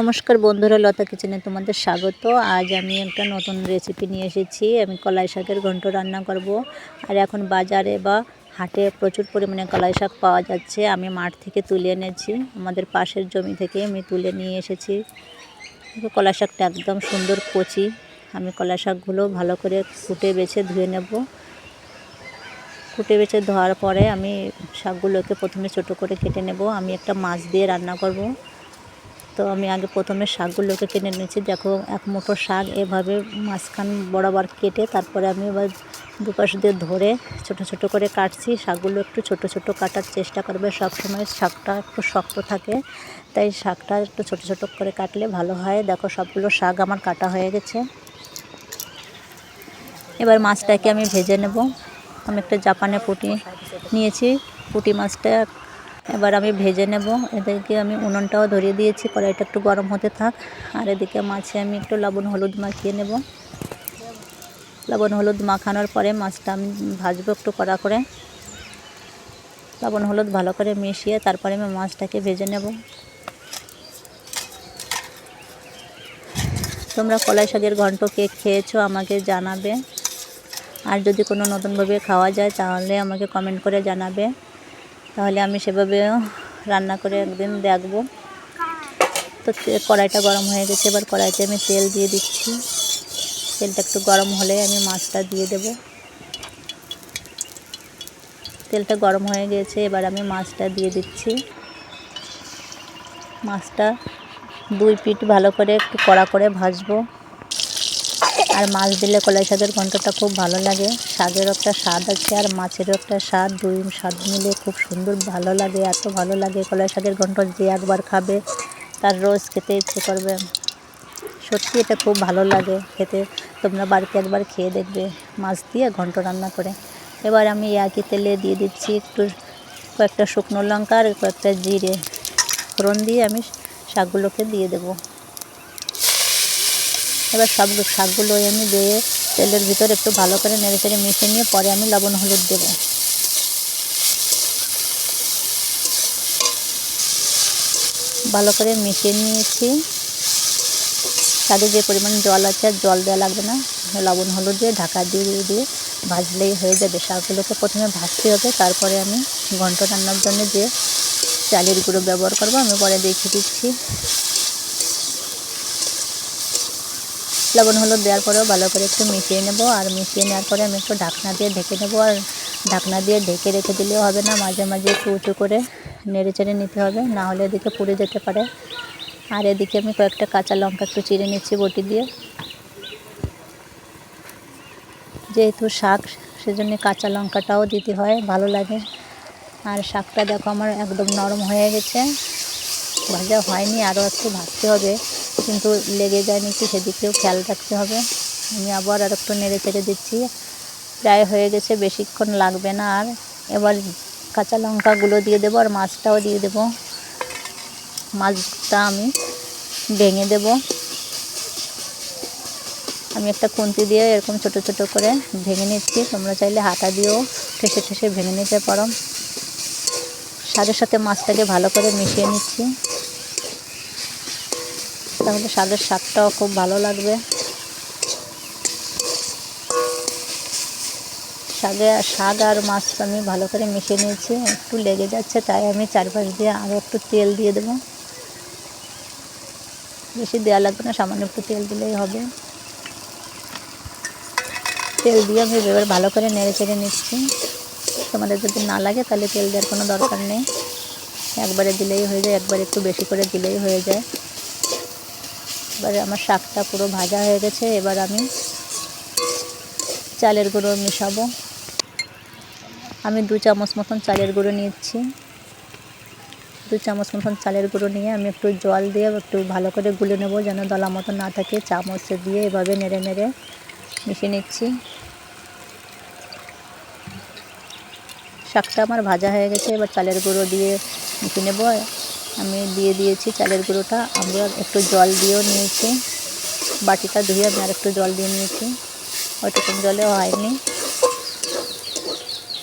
নমস্কার বন্ধুরা, লতা কিচেনে তোমাদের স্বাগত। আজ আমি একটা নতুন রেসিপি নিয়ে এসেছি। আমি কলাই শাকের ঘন্ট রান্না করব। আর এখন বাজারে বা হাটে প্রচুর পরিমাণে কলাই শাক পাওয়া যাচ্ছে। আমি মাঠ থেকে তুলে এনেছি, আমাদের পাশের জমি থেকে আমি তুলে নিয়ে এসেছি। কলাই শাকটা একদম সুন্দর কচি। আমি কলাই শাকগুলো ভালো করে কুটে বেছে ধুয়ে নেব। কুটে বেছে ধোয়ার পরে আমি শাকগুলোকে প্রথমে ছোটো করে কেটে নেব। আমি একটা মাছ দিয়ে রান্না করব। তো আমি আগে প্রথমে শাকগুলোকে কেটে নিয়েছি। দেখো, এক মুঠো শাক এভাবে মাঝখান বরাবর কেটে তারপরে আমি এবার দুপাশ দিয়ে ধরে ছোট ছোট করে কাটছি। শাকগুলো একটু ছোট ছোট কাটার চেষ্টা করবে, সবসময় শাকটা একটু শক্ত থাকে, তাই শাকটা একটু ছোট ছোট করে কাটলে ভালো হয়। দেখো, সবগুলো শাক আমার কাটা হয়ে গেছে। এবার মাছটাকে আমি ভেজে নেব। আমি একটা জাপানে পুঁটি নিয়েছি, পুঁটি মাছটা এবার আমি ভেজে নেব। এদিকে আমি উনুনটাও ধরিয়ে দিয়েছি, কড়াইটা একটু গরম হতে থাক। আর এদিকে মাছে আমি একটু লবণ হলুদ মাখিয়ে নেব। লবণ হলুদ মাখানোর পরে মাছটা আমি ভাজবো একটু কড়া করে। লবণ হলুদ ভালো করে মিশিয়ে তারপরে আমি মাছটাকে ভেজে নেব। তোমরা কলাই শাকের ঘন্ট কে খেয়েছো আমাকে জানাবে। আর যদি কোনো নতুনভাবে খাওয়া যায় তাহলে আমাকে কমেন্ট করে জানাবে, তাহলে আমি সেভাবেও রান্না করে একদিন দেখব। তো কড়াইটা গরম হয়ে গেছে, এবার কড়াইতে আমি তেল দিয়ে দিচ্ছি। তেলটা একটু গরম হলে আমি মাছটা দিয়ে দেব। তেলটা গরম হয়ে গেছে, এবার আমি মাছটা দিয়ে দিচ্ছি। মাছটা দুই পিঠ ভালো করে একটু কড়া করে ভাজবো। আর মাছ দিলে কলাই শাকের ঘন্টটা খুব ভালো লাগে। শাকেরও একটা স্বাদ আছে আর মাছেরও একটা স্বাদ, দুই স্বাদ মিলে খুব সুন্দর ভালো লাগে। এত ভালো লাগে কলাই শাকের ঘন্ট, যে একবার খাবে তার রোজ খেতে ইচ্ছে করবে। সত্যি এটা খুব ভালো লাগে খেতে। তোমরা বাড়িতে একবার খেয়ে দেখবে মাছ দিয়ে ঘন্ট রান্না করে। এবার আমি একই তেলে দিয়ে দিচ্ছি একটু কয়েকটা শুকনো লঙ্কা আর কয়েকটা জিরে ফোড়ন দিয়ে আমি শাকগুলোকে দিয়ে দেবো। এবার সব শাকগুলোই আমি দিয়ে তেলের ভিতরে একটু ভালো করে নেড়ে চেড়ে মিশিয়ে নিয়ে পরে আমি লবণ হলুদ দেব। ভালো করে মিশিয়ে নিয়েছি। শাকে যে পরিমাণ জল আছে আর জল দেওয়া লাগবে না, লবণ হলুদ দিয়ে ঢাকা দিয়ে দিয়ে ভাজলেই হয়ে যাবে। শাকগুলোকে প্রথমে ভাজতে হবে, তারপরে আমি ঘন্ট রান্নার জন্য যে চালের গুঁড়ো ব্যবহার করব আমি পরে দেখিয়ে দিচ্ছি। লবণ হলুদ দেওয়ার পরেও ভালো করে একটু মিশিয়ে নেব। আর মিশিয়ে নেওয়ার পরে আমি একটু ঢাকনা দিয়ে ঢেকে নেব। আর ঢাকনা দিয়ে ঢেকে রেখে দিলেও হবে না, মাঝে মাঝে একটু উঁচু করে নেড়ে চেড়ে নিতে হবে, না হলে এদিকে পুড়ে যেতে পারে। আর এদিকে আমি কয়েকটা কাঁচা লঙ্কা একটু চিড়ে নিচ্ছি বটি দিয়ে। যেহেতু শাক সেজন্য কাঁচা লঙ্কাটাও দিতে হয়, ভালো লাগে। আর শাকটা দেখো আমার একদম নরম হয়ে গেছে, ভাজা হয়নি, আরও একটু ভাজতে হবে, কিন্তু লেগে যায় নাকি সেদিকেও খেয়াল রাখতে হবে। আমি আবার আর একটু নেড়ে চেড়ে দিচ্ছি। প্রায় হয়ে গেছে, বেশিক্ষণ লাগবে না। আর এবার কাঁচা লঙ্কাগুলো দিয়ে দেবো আর মাছটাও দিয়ে দেবো। মাছটা আমি ভেঙে দেব। আমি একটা খুন্তি দিয়ে এরকম ছোট ছোট করে ভেঙে নিচ্ছি। তোমরা চাইলে হাতা দিয়েও ঠেসে ঠেসে ভেঙে নিতে পারো। শাকের সাথে মাছটাকে ভালো করে মিশিয়ে নিচ্ছি, তাহলে শাকের স্বাদটাও খুব ভালো লাগবে। শাক আর মাছ আমি ভালো করে মিশিয়ে নিয়েছি। একটু লেগে যাচ্ছে, তাই আমি চারপাশ দিয়ে আরও একটু তেল দিয়ে দেবো। বেশি দেওয়া লাগবে না, সামান্য একটু তেল দিলেই হবে। তেল দিয়ে আমি এবার ভালো করে নেড়ে চেড়ে নিচ্ছি। তোমাদের যদি না লাগে তাহলে তেল দেওয়ার কোনো দরকার নেই, একবারে দিলেই হয়ে যায়, একবারে একটু বেশি করে দিলেই হয়ে যায়। এবারে আমার শাকটা পুরো ভাজা হয়ে গেছে। এবার আমি চালের গুঁড়ো মেশাবো। আমি 2 চামচ মতন চালের গুঁড়ো নিচ্ছি। 2 চামচ মতন চালের গুঁড়ো নিয়ে আমি একটু জল দিয়ে একটু ভালো করে গুলে নেব, যেন দলা মতো না থাকে। চামচ দিয়ে এভাবে নেড়ে নেড়ে মিশিয়ে নিচ্ছি। শাকটা আমার ভাজা হয়ে গেছে, এবার চালের গুঁড়ো দিয়ে মিশিয়ে নেব। আমি দিয়ে দিয়েছি চালের গুঁড়োটা। আমরা একটু জল দিয়েও নিয়েছি, বাটিটা ধুয়ে আমি আর একটু জল দিয়ে নিয়েছি, ওইটুকুন জলেও হয়নি।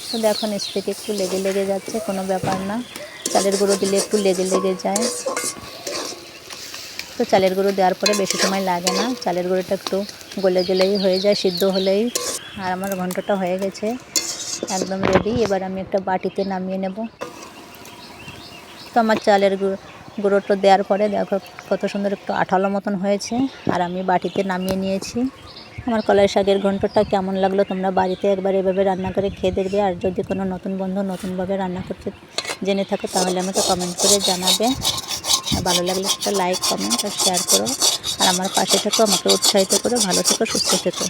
তো দেখো নিচ থেকে একটু লেগে লেগে যাচ্ছে, কোনো ব্যাপার না, চালের গুঁড়ো দিলে একটু লেগে লেগে যায়। তো চালের গুঁড়ো দেওয়ার পরে বেশি সময় লাগে না, চালের গুঁড়োটা একটু গলে গেলেই হয়ে যায়, সিদ্ধ হলেই। আর আমার ঘন্টটা হয়ে গেছে, একদম রেডি। এবার আমি একটা বাটিতে নামিয়ে নেব। তো আমার চালের গুঁড়োটা দেওয়ার পরে দেখো কত সুন্দর একটু আঠালো মতন হয়েছে, আর আমি বাটিতে নামিয়ে নিয়েছি। আমার কলাই শাকের ঘন্টটা কেমন লাগলো তোমরা বাড়িতে একবার এভাবে রান্না করে খেয়ে দেখবে। আর যদি কোনো নতুন বন্ধু নতুনভাবে রান্না করতে জেনে থাকো তাহলে আমাকে কমেন্ট করে জানাবে। আর ভালো লাগলে একটা লাইক, কমেন্ট আর শেয়ার করো। আর আমার পাশে থেকো, আমাকে উৎসাহিত করো। ভালো থেকো, সুস্থ থেকো।